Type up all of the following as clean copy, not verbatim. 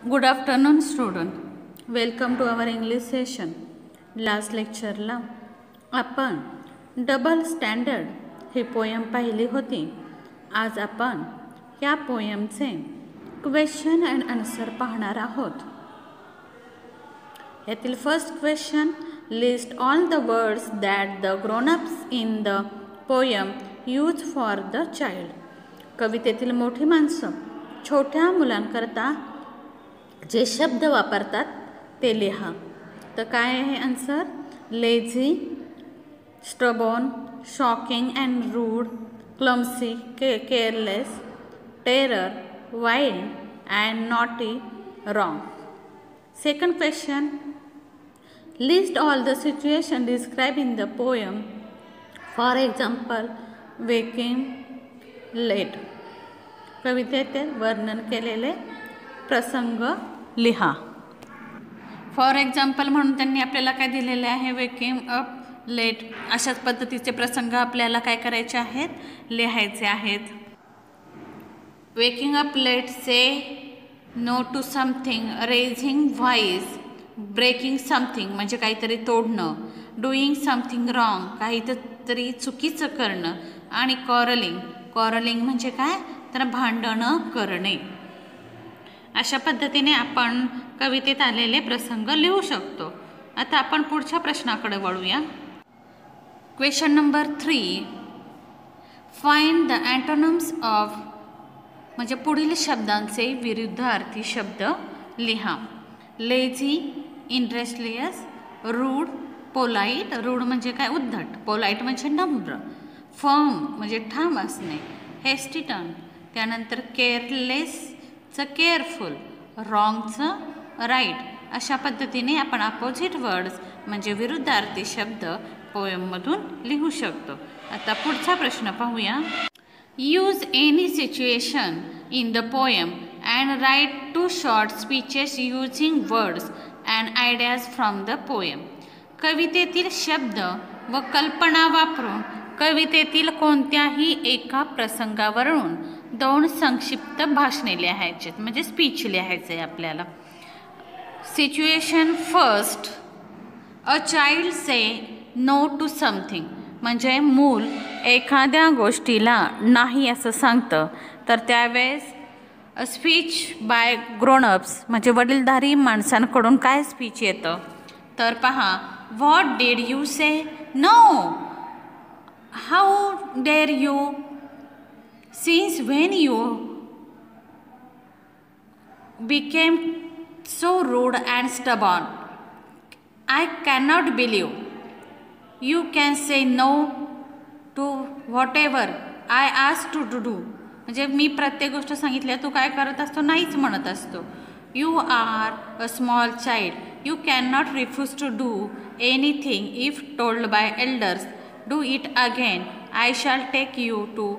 Good afternoon student, welcome to our English session. Last लेक्चरला आपण double standard ही poem पाहिली होती. आज आपण या पोयमचे क्वेश्चन अँड आन्सर पाहणार आहोत. यातील first question, list all the words that the grown-ups in the poem use for the child. कवितेतील मोठी माणसं छोट्या मुलांकरता जे शब्द वापरतात ते लिहा. तर काय आहे answer? Lazy, stubborn, shocking and rude, clumsy, careless, terror, wild and naughty, wrong. Second question, list all the situation describe in the poem. For example, waking late. कवितेतील वर्णन केलेले प्रसंग लिहा. फॉर एक्झाम्पल म्हणून त्यांनी आपल्याला काय दिलेले आहे? Waking up late. अशाच पद्धतीचे प्रसंग आपल्याला काय करायचे आहेत? लिहायचे आहेत. Waking up late, say no to something, raising voice, breaking something म्हणजे काहीतरी तोडणं, डुईंग समथिंग रॉंग काहीतरी चुकीचं करणं, आणि कॉरलिंग. कॉरलिंग म्हणजे काय? तर भांडणं करणे. अशा पद्धतीने आपण कवितेत आलेले प्रसंग लिहू शकतो. आता आपण पुढच्या प्रश्नाकडे वळूया. Question number 3, find the antonyms of म्हणजे पुढील शब्दांचे विरुद्धार्थी शब्द लिहा. Lazy, industrious, rude, polite. Rude म्हणजे काय? उद्धट. पोलाइट म्हणजे नम्र. फर्म म्हणजे ठाम असणे. हेस्टिटन. त्यानंतर केअरलेसचं केअरफुल, रॉंगचं राईट. अशा पद्धतीने आपण अपोजिट वर्ड्स म्हणजे विरुद्धार्थी शब्द पोयममधून लिहू शकतो. आता पुढचा प्रश्न पाहूया. Use any situation in the poem and write 2 short speeches using words and ideas from the poem. कवितेतील शब्द व कल्पना वापरून कवितेतील कोणत्याही एका प्रसंगावरून 2 संक्षिप्त भाषणे लिहायचे म्हणजे स्पीच लिहायचे आहे आपल्याला. Situation first, a child say no to something म्हणजे मूल एखाद्या गोष्टीला नाही असं सांगतं, तर त्यावेळेस स्पीच बाय ग्रोनअप्स म्हणजे वडीलधारी माणसांकडून काय स्पीच येतं? तर पहा, what did you say? No. How dare you? Since when you became so rude and stubborn? I cannot believe. You can say no to whatever I asked you to do. म्हणजे मी प्रत्येक गोष्ट सांगितली तू काय करत असतो? नाहीच म्हणत असतो. You are a small child. You cannot refuse to do anything if told by elders. Do it again. I shall take you to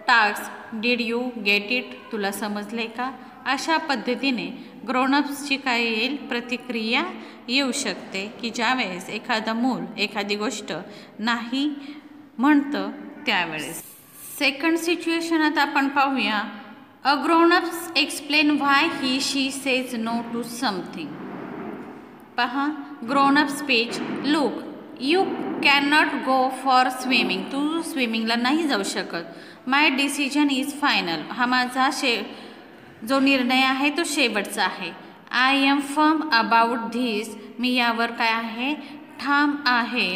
task. Did you get it? तुला समजले का? अशा पद्धतीने ग्रोनअप्सची काय येईल? प्रतिक्रिया येऊ शकते की ज्यावेळेस एखादं मूल एखादी गोष्ट नाही म्हणतं त्यावेळेस. सेकंड सिच्युएशन आता आपण पाहूया. A grownups explain why he she says no to something. पहा, grownup speech. Look, you cannot go for swimming. तू स्विमिंगला नाही जाऊ शकत. My decision is final. हा माझा जो निर्णय आहे तो शेवटचा आहे. I am firm about this. मी यावर काय आहे? ठाम आहे.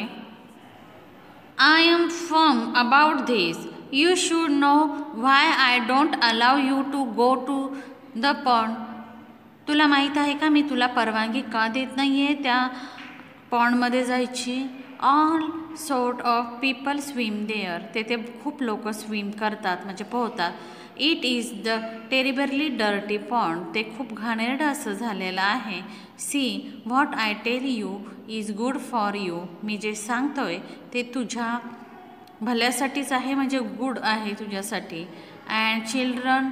I am firm about this. You should know why I don't allow you to go to the pond. तुला माहीत आहे का मी तुला परवानगी का देत नाही आहे त्या पॉन्डमध्ये जायची? All sort of people swim there. तेथे खूप लोक स्विम करतात म्हणजे पोहतात. It is the terribly dirty pond. ते खूप घाणेरडं असं झालेलं आहे. See what I tell you is good for you. मी जे सांगतोय ते तुझ्या भल्यासाठीच आहे म्हणजे गुड आहे तुझ्यासाठी. And children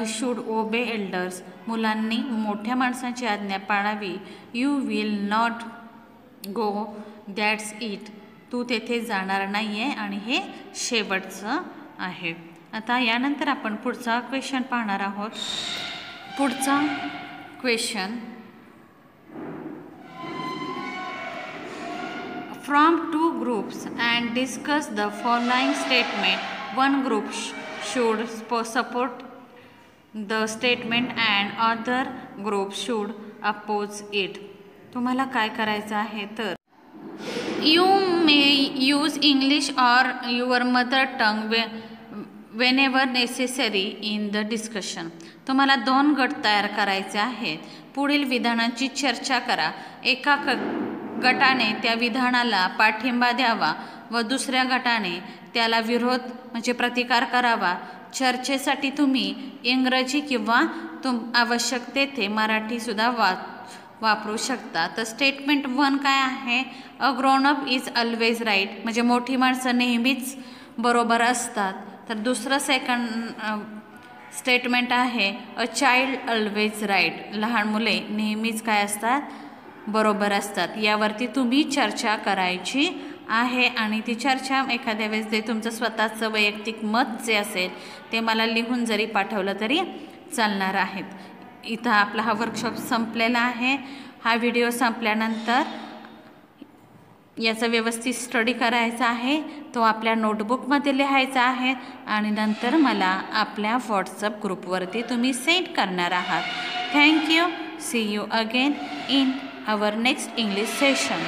should obey elders. मुलांनी मोठ्या माणसांची आज्ञा पाळावी. You will not go, that's it. तू तेथे जाणार नाही आहे आणि हे शेवटचं आहे. आता यानंतर आपण पुढचा क्वेश्चन पाहणार आहोत. पुढचा Question. From two groups and discuss the following statement. One group should support the statement and other group should oppose it. तुम्हाला काय करायचं आहे तर You may use English or your mother tongue whenever necessary in the discussion. तुम्हाला 2 गट तयार करायचे आहेत. पुढील विधानांची चर्चा करा. एका गटाने त्या विधानाला पाठिंबा द्यावा व दुसऱ्या गटाने त्याला विरोध म्हणजे प्रतिकार करावा. चर्चेसाठी तुम्ही इंग्रजी किंवा आवश्यक तेथे मराठी सुद्धा वापरू शकता. तर स्टेटमेंट 1 काय आहे? A grown up is always right, म्हणजे मोठी माणसं नेहमीच बरोबर असतात. तर दुसरं स्टेटमेंट आहे अ चाइल्ड ऑलवेज राईट, लहान मुले नेहमीच काय असतात? बरोबर असतात. यावरती तुम्ही चर्चा करायची आहे आणि ती चर्चा एखाद्या वेळेस जे तुमचं स्वतःचं वैयक्तिक मत जे असेल ते मला लिहून जरी पाठवलं तरी चालणार आहेत. इथं आपला हा वर्कशॉप संपलेला आहे. हा व्हिडिओ संपल्यानंतर याचा व्यवस्थित स्टडी करायचा आहे. तो आपल्या नोटबुकमध्ये लिहायचा आहे आणि नंतर मला आपल्या व्हॉट्सअप ग्रुपवरती तुम्ही सेंड करणार आहात. Thank you. See you again in our next English session.